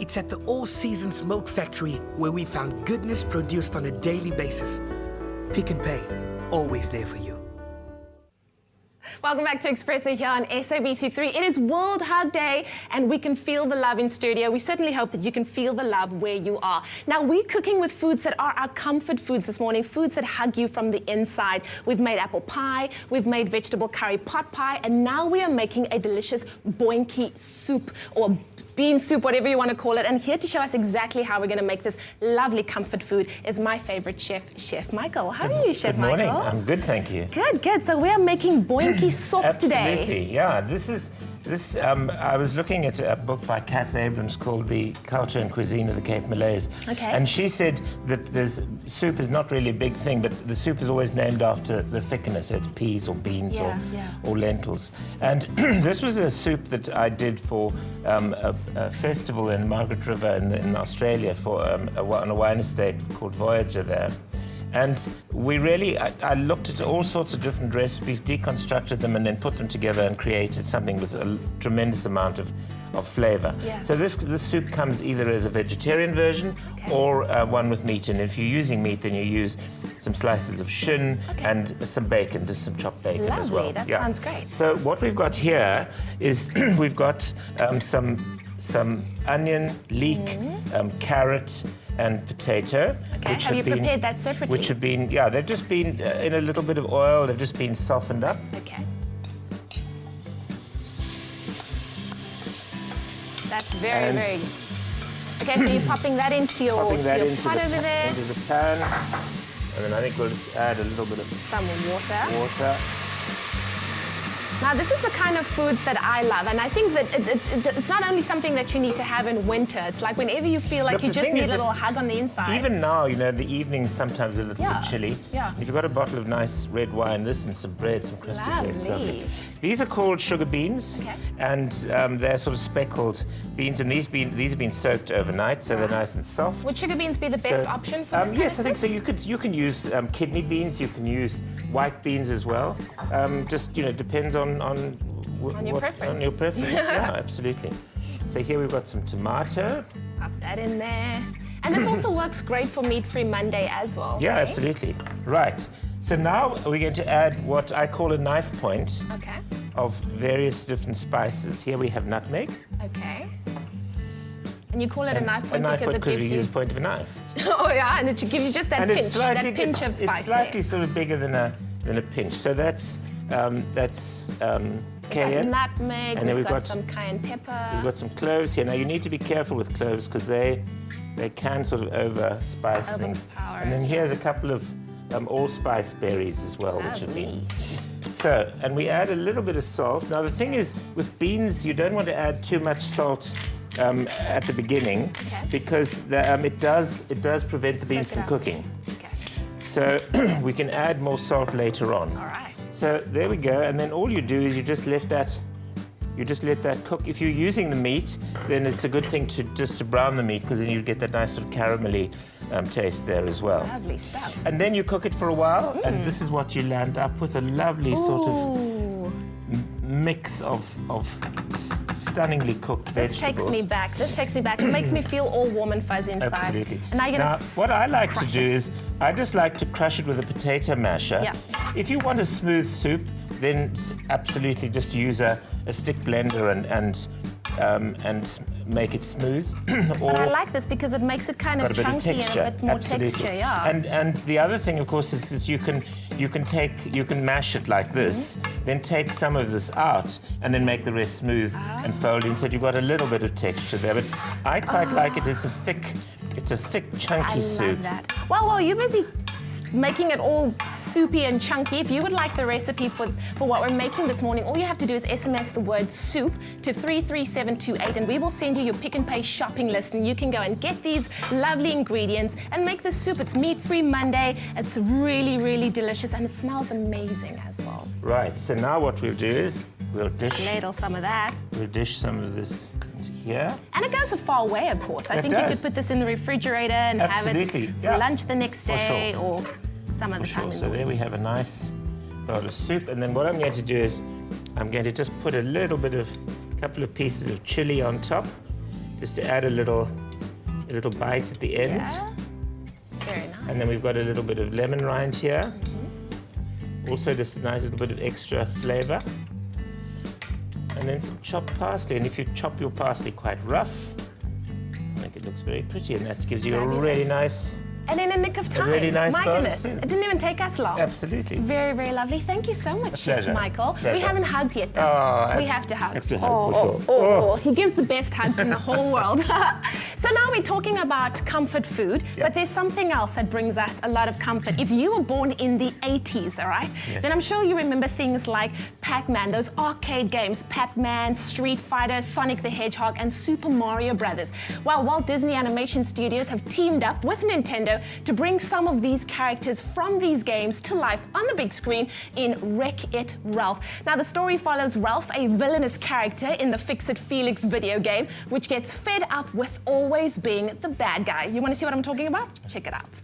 It's at the All Seasons Milk Factory where we found goodness produced on a daily basis. Pick n Pay, always there for you. Welcome back to Expresso here on SABC3. It is World Hug Day and we can feel the love in studio. We certainly hope that you can feel the love where you are. Now, we're cooking with foods that are our comfort foods this morning, foods that hug you from the inside. We've made apple pie, we've made vegetable curry pot pie, and now we are making a delicious boinky soup, or bean soup, whatever you want to call it. And here to show us exactly how we're going to make this lovely comfort food is my favorite chef, Chef Michael. How are you, Chef Michael? Good morning. I'm good, thank you. Good. So we are making boinky soup today. Absolutely, yeah. I was looking at a book by Cass Abrams called The Culture and Cuisine of the Cape Malays. Okay. And she said that soup is not really a big thing, but the soup is always named after the thickener, so it's peas or beans or lentils. And this was a soup that I did for a festival in Margaret River in Australia for on a wine estate called Voyager there. And I looked at all sorts of different recipes, deconstructed them, and then put them together and created something with a tremendous amount of flavour. Yeah. So this soup comes either as a vegetarian version or one with meat. And if you're using meat, then you use some slices of shin and some bacon, just some chopped bacon as well. Lovely, that sounds great. So what we've got here is we've got some onion, leek, carrot, and potato. Okay, have you prepared that separately? Which have been, they've just been in a little bit of oil, they've just been softened up. Okay. That's very good. Okay, so you're popping that into your pot over there. Into the pan. And then I think we'll just add a little bit of some water. Now, this is the kind of foods that I love, and I think that it's not only something that you need to have in winter. It's like whenever you feel like you just need a little hug on the inside. Even now, the evening's sometimes a little bit chilly. Yeah. If you've got a bottle of nice red wine, this and some bread, some crusty bread, it's lovely. These are called sugar beans, and they're sort of speckled beans, and these have been soaked overnight, so they're nice and soft. Would sugar beans be the best option for this? Yes, I think so. You can use kidney beans, you can use white beans as well. Just depends on your preference. On your preference, yeah, absolutely. So here we've got some tomato. Pop that in there. And this also works great for Meat-Free Monday as well. Yeah, absolutely. Right. So now we're going to add what I call a knife point of various different spices. Here we have nutmeg. Okay. And you call it a knife point because we use the point of a knife. Oh yeah, and it gives you just that pinch, that pinch of spice. It's slightly sort of bigger than a pinch. So that's cayenne. Nutmeg, and then we've got some cayenne pepper. We've got some cloves here. Now you need to be careful with cloves because they can sort of over-spice things. And then here's a couple of allspice berries as well, which have been. So, and we add a little bit of salt. Now the thing is, with beans, you don't want to add too much salt at the beginning because it does prevent the beans from cooking. Okay. So we can add more salt later on. All right. So there we go, and then all you do is you just let that cook. If you're using the meat, then it's a good thing to brown the meat because then you get that nice sort of caramelly taste there as well. Lovely stuff. And then you cook it for a while, and this is what you land up with, a lovely sort of mix of stunningly cooked vegetables. This takes me back. It makes me feel all warm and fuzzy inside. Absolutely. And now, what I like to do is I just like to crush it with a potato masher. Yeah. If you want a smooth soup, then absolutely just use a stick blender and make it smooth. But I like this because it makes it kind of chunky and a bit more texture. Yeah. And the other thing, of course, is that you can mash it like this, then take some of this out, and then make the rest smooth and fold in. So you've got a little bit of texture there. But I quite like it. It's a thick, chunky soup. I love that. Well, you're busy making it all soupy and chunky. If you would like the recipe for what we're making this morning, all you have to do is SMS the word soup to 33728 and we will send you your Pick n Pay shopping list and you can go and get these lovely ingredients and make this soup. It's Meat-Free Monday. It's really, really delicious and it smells amazing as well. Right, so now what we'll do is we'll ladle some of that. We'll dish some of this into here. And it goes a far way, of course. I think you could put this in the refrigerator and have it for lunch the next day or some other time. So there we have a nice bowl of soup. And then what I'm going to do is I'm going to just put a couple of pieces of chili on top. just to add a little bite at the end. Yeah. Very nice. And then we've got a little bit of lemon rind here. Also just a nice little bit of extra flavor. And then some chopped parsley. And if you chop your parsley quite rough, make it looks very pretty, and that gives you a really nice... And in a nick of time. really nice My bowl of goodness, soup. it didn't even take us long. Absolutely. Very, very lovely. Thank you so much, Chef pleasure. Michael. Pleasure. We haven't hugged yet, though. Oh, we have to hug. have to hug, for sure. He gives the best hugs in the whole world. So now we're talking about comfort food, but there's something else that brings us a lot of comfort. If you were born in the 80s, all right, then I'm sure you remember things like Pac-Man, those arcade games, Pac-Man, Street Fighter, Sonic the Hedgehog, and Super Mario Brothers. Well, Walt Disney Animation Studios have teamed up with Nintendo to bring some of these characters from these games to life on the big screen in Wreck-It Ralph. Now, the story follows Ralph, a villainous character in the Fix-It Felix video game, which gets fed up with always being the bad guy. You want to see what I'm talking about? Check it out.